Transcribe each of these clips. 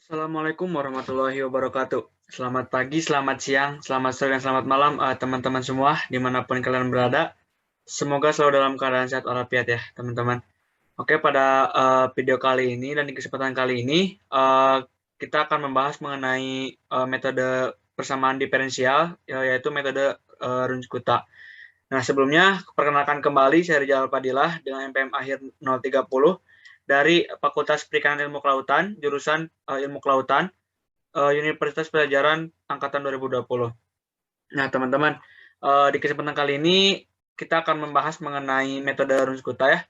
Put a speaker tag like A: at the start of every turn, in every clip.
A: Assalamualaikum warahmatullahi wabarakatuh. Selamat pagi, selamat siang, selamat sore, dan selamat malam teman-teman semua dimanapun kalian berada. Semoga selalu dalam keadaan sehat walafiat ya teman-teman. Oke, pada video kali ini dan di kesempatan kali ini kita akan membahas mengenai metode persamaan diferensial yaitu metode Runge-Kutta. Nah, sebelumnya perkenalkan kembali saya Rizal Fadilah dengan MPM akhir 030 dari Fakultas Perikanan Ilmu Kelautan, jurusan Ilmu Kelautan, Universitas Pelajaran Angkatan 2020. Nah, teman-teman, di kesempatan kali ini kita akan membahas mengenai metode Runge-Kutta ya.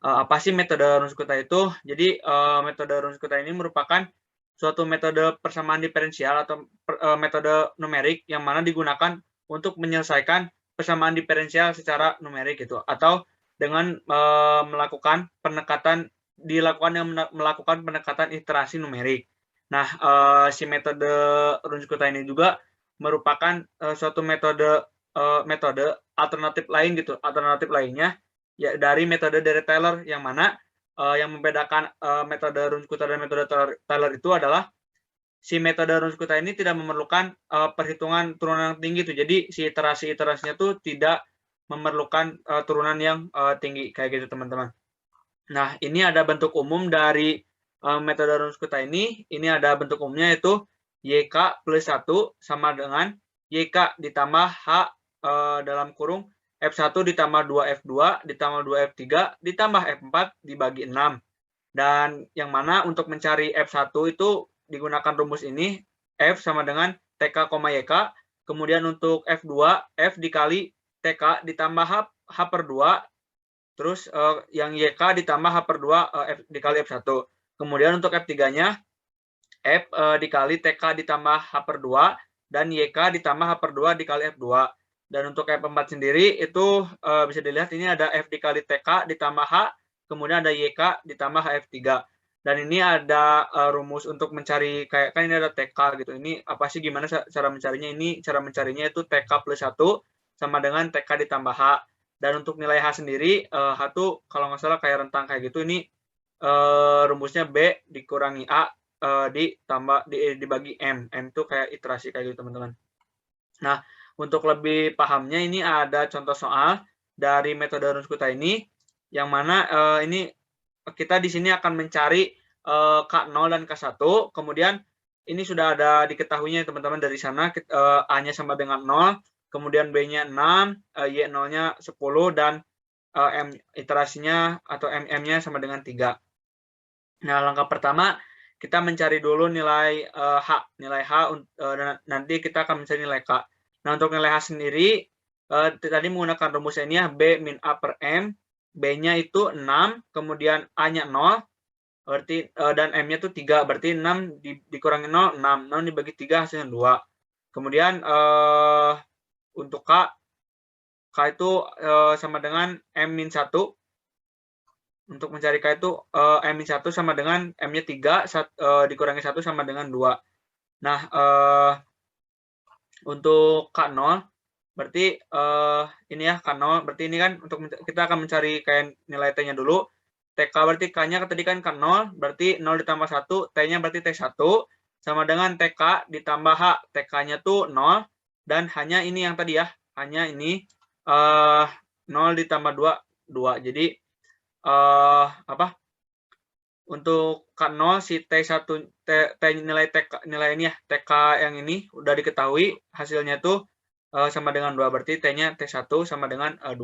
A: Apa sih metode Runge-Kutta itu? Jadi, metode Runge-Kutta ini merupakan suatu metode persamaan diferensial atau metode numerik yang mana digunakan untuk menyelesaikan persamaan diferensial secara numerik gitu, atau dengan melakukan pendekatan iterasi numerik. Nah, si metode Runge-Kutta ini juga merupakan suatu metode alternatif lain gitu. Alternatif lainnya ya dari metode Taylor yang mana yang membedakan metode Runge-Kutta dan metode Taylor itu adalah si metode Runge-Kutta ini tidak memerlukan perhitungan turunan yang tinggi tuh. Jadi si iterasinya tuh tidak memerlukan turunan yang tinggi kayak gitu teman-teman. Nah, ini ada bentuk umum dari metode Runge-Kutta ini. Ini ada bentuk umumnya yaitu YK plus 1 sama dengan YK ditambah H dalam kurung F1 ditambah 2F2 ditambah 2F3 ditambah F4 dibagi 6. Dan yang mana untuk mencari F1 itu digunakan rumus ini, F sama dengan TK, YK. Kemudian untuk F2, F dikali TK ditambah H per 2. Terus yang YK ditambah H per 2 F dikali F1. Kemudian untuk F3-nya, F dikali TK ditambah H per 2 dan YK ditambah H per 2 dikali F2. Dan untuk F4 sendiri itu bisa dilihat ini ada F dikali TK ditambah H, kemudian ada YK ditambah HF3. Dan ini ada rumus untuk mencari, kayak kan ini ada TK gitu. Ini apa sih, gimana cara mencarinya? Ini cara mencarinya itu TK plus 1 sama dengan TK ditambah H. Dan untuk nilai H sendiri, H tuh kalau nggak salah kayak rentang kayak gitu. Ini rumusnya B dikurangi A dibagi M. M itu kayak iterasi kayak gitu teman-teman. Nah, untuk lebih pahamnya ini ada contoh soal dari metode Runge-Kutta ini, yang mana ini kita di sini akan mencari K0 dan K1, kemudian ini sudah ada diketahuinya teman-teman dari sana, A-nya sama dengan 0, kemudian B-nya 6, Y0-nya 10, dan M iterasinya atau MM-nya sama dengan 3. Nah, langkah pertama kita mencari dulu nilai H. Nilai H nanti kita akan mencari nilai K. Nah, untuk nilai H sendiri tadi menggunakan rumus ini ya, B min A per M. B-nya itu 6, kemudian A-nya 0, berarti dan M-nya itu 3, berarti 6 dikurangi 0, 6. 6 dibagi 3 hasilnya 2. Kemudian untuk K itu sama dengan M min 1. Untuk mencari K itu M-1 sama dengan M-nya 3, dikurangi 1 sama dengan 2. Nah, untuk K0, berarti ini ya K0, berarti ini kan untuk kita akan mencari kayak nilai T-nya dulu. TK berarti K-nya tadi kan K0, berarti 0 ditambah 1, T-nya berarti T1, sama dengan TK ditambah H. TK-nya tuh 0, dan hanya ini yang tadi ya, hanya ini 0 ditambah 2, 2. Jadi untuk K0 si T1 nilai TK, nilai ini ya, TK yang ini udah diketahui hasilnya tuh sama dengan 2, berarti T-nya T1 sama dengan 2.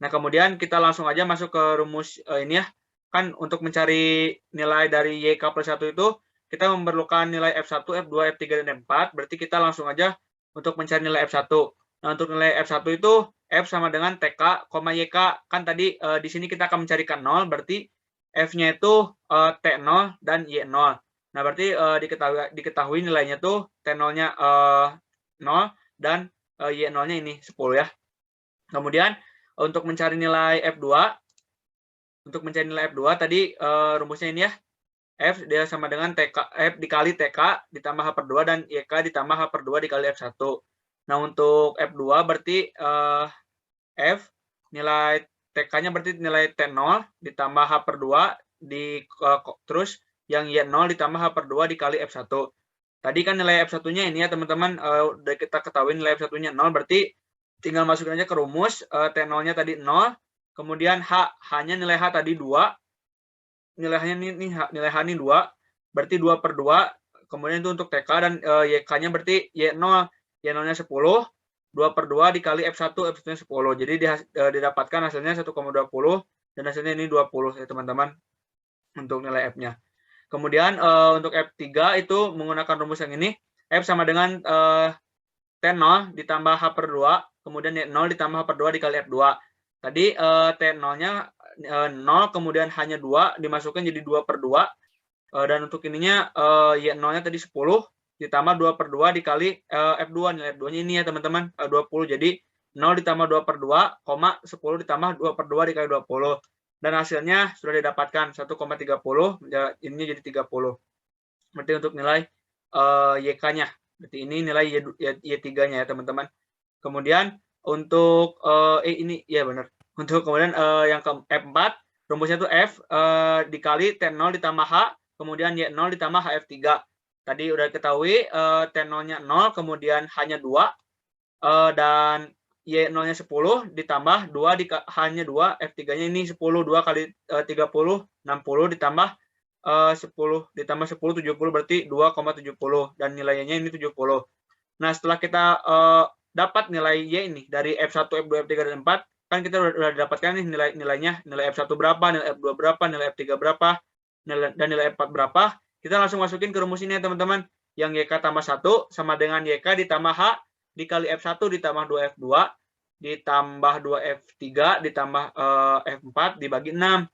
A: Nah, kemudian kita langsung aja masuk ke rumus ini ya. Kan untuk mencari nilai dari YK plus 1 itu kita memerlukan nilai F1, F2, F3, dan F4, berarti kita langsung aja untuk mencari nilai F1. Nah, untuk nilai F1 itu F sama dengan TK, YK. Kan tadi di sini kita akan mencarikan 0, berarti F-nya itu T0 dan Y0. Nah, berarti diketahui nilainya tuh T0-nya 0 dan Y0-nya ini 10 ya. Kemudian untuk mencari nilai F2, tadi rumusnya ini ya. F dia sama dengan TK, F dikali TK ditambah H per 2 dan YK ditambah H per 2 dikali F1. Nah, untuk F2 berarti F nilai TK-nya berarti nilai T0 ditambah H per 2 terus yang Y0 ditambah H/2 dikali F1. Tadi kan nilai F1-nya ini ya teman-teman, udah kita ketahui nilai F1-nya 0, berarti tinggal masukin aja ke rumus, T0-nya tadi 0, kemudian H-nya nilai H tadi 2, nilai H-nya nilai H ini 2, berarti 2/2, kemudian itu untuk TK, dan YK-nya berarti Y0, Y0-nya 10, 2/2 dikali F1, F1-nya 10. Jadi didapatkan hasilnya 1,20, dan hasilnya ini 20 ya teman-teman untuk nilai F-nya. Kemudian untuk F3 itu menggunakan rumus yang ini, F sama dengan T0 ditambah H/2, kemudian Y0 ditambah H/2 dikali F2. Tadi T0-nya 0, kemudian hanya 2, dimasukkan jadi 2/2, dan untuk ininya Y0-nya tadi 10, ditambah 2/2 dikali F2, nilai F2-nya ini ya teman-teman, 20. Jadi 0 ditambah 2/2, 10 ditambah 2/2 dikali 20. Dan hasilnya sudah didapatkan 1,30, ini jadi 30. Berarti untuk nilai YK-nya. Berarti ini nilai Y3-nya ya teman-teman. Kemudian untuk ini ya benar. Untuk kemudian yang ke F4, rumusnya itu F dikali T0 ditambah H, kemudian Y0 ditambah HF3. Tadi udah ketahui T0-nya 0, kemudian hanya 2, dan Y0-nya 10, ditambah 2, hanya 2, F3-nya ini 10, 2 kali 30, 60, ditambah 10, ditambah 10, 70, berarti 2,70, dan nilainya ini 70. Nah, setelah kita dapat nilai Y ini dari F1, F2, F3, dan F4, kan kita udah dapatkan nih nilainya, nilai F1 berapa, nilai F2 berapa, nilai F3 berapa, dan nilai F4 berapa. Kita langsung masukin ke rumus ini ya teman-teman. Yang YK tambah 1 sama dengan YK ditambah H dikali F1 ditambah 2F2 ditambah 2F3 ditambah F4 dibagi 6.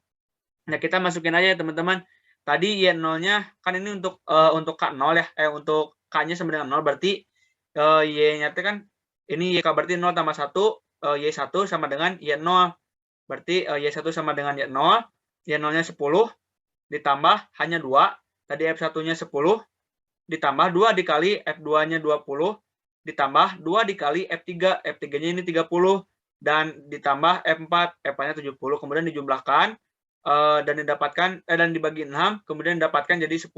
A: Nah, kita masukin aja ya teman-teman. Tadi Y0-nya kan ini untuk K0 ya, untuk K-nya sama dengan 0, berarti Y-nya kan ini YK berarti 0 tambah 1, Y1 sama dengan Y0. Berarti Y1 sama dengan Y0, Y0-nya 10 ditambah hanya 2, tadi F1-nya 10 ditambah 2 dikali F2-nya 20 ditambah 2 dikali F3, F3-nya ini 30, dan ditambah F4, F4-nya 70, kemudian dijumlahkan dan didapatkan dan dibagi 6, kemudian didapatkan jadi 10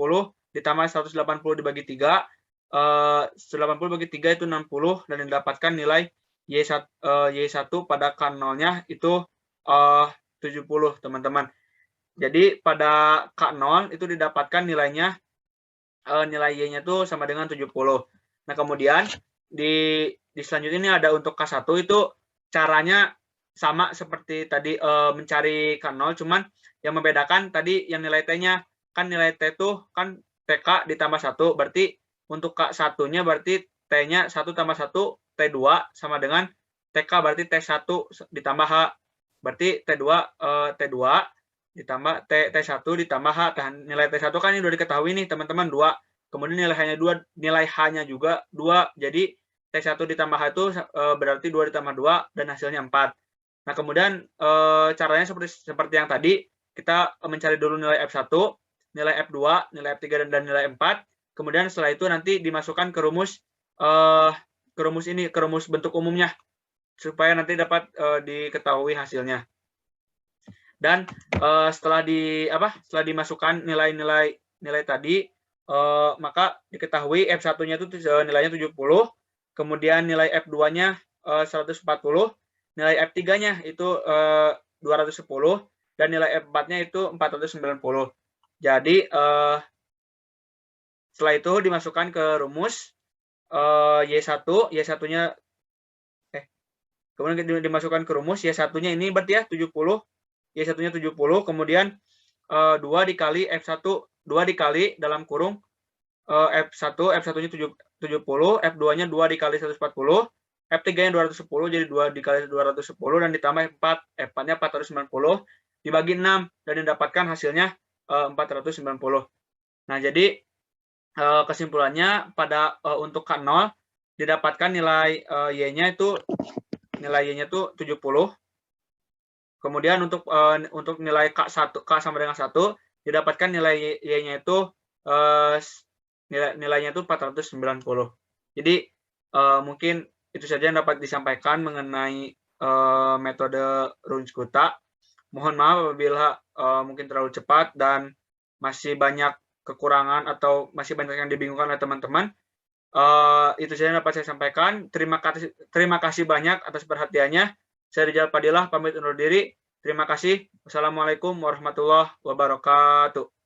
A: ditambah 180 dibagi 3, 180 bagi 3 itu 60, dan didapatkan nilai Y1 pada K0-nya itu 70 teman-teman. Jadi pada K0 itu didapatkan nilainya nilai Y-nya itu sama dengan 70. Nah, kemudian di selanjutnya ini ada untuk K1 itu caranya sama seperti tadi mencari K0, cuman yang membedakan tadi yang nilai T-nya, kan nilai T itu kan TK ditambah 1, berarti untuk K1-nya berarti T-nya 1 tambah 1, T2 sama dengan TK, berarti T1 ditambah H, berarti T2 ditambah T1 ditambah H. Nilai T1 kan ini udah diketahui nih teman-teman, 2. Kemudian nilai H-nya juga 2. Jadi T1 ditambah H itu berarti 2 ditambah 2, dan hasilnya 4. Nah, kemudian caranya seperti yang tadi, kita mencari dulu nilai F1, nilai F2, nilai F3, dan nilai F4. Kemudian setelah itu nanti dimasukkan ke rumus bentuk umumnya, supaya nanti dapat diketahui hasilnya. Dan setelah dimasukkan nilai tadi, maka diketahui F1-nya itu nilainya 70, kemudian nilai F2-nya 140, nilai F3-nya itu 210, dan nilai F4-nya itu 490. Jadi setelah itu dimasukkan ke rumus Y1-nya kemudian dimasukkan ke rumus Y1-nya ini berarti ya 70, Y1-nya 70, kemudian 2 dikali F1, 2 dikali dalam kurung F1, F1-nya 70, F2-nya 2 dikali 140, F3-nya 210, jadi 2 dikali 210, dan ditambah F4, F4-nya 490, dibagi 6, dan didapatkan hasilnya 490. Nah, jadi kesimpulannya pada untuk K0 didapatkan nilai Y-nya itu 70. Kemudian untuk nilai K1, K sama dengan 1, didapatkan nilai Y-nya itu nilainya itu 490. Jadi mungkin itu saja yang dapat disampaikan mengenai metode Runge-Kutta. Mohon maaf apabila mungkin terlalu cepat dan masih banyak kekurangan atau masih banyak yang dibingungkan oleh teman-teman. Itu saja yang dapat saya sampaikan. Terima kasih banyak atas perhatiannya. Saya Rijal Padilah pamit undur diri. Terima kasih. Wassalamualaikum warahmatullahi wabarakatuh.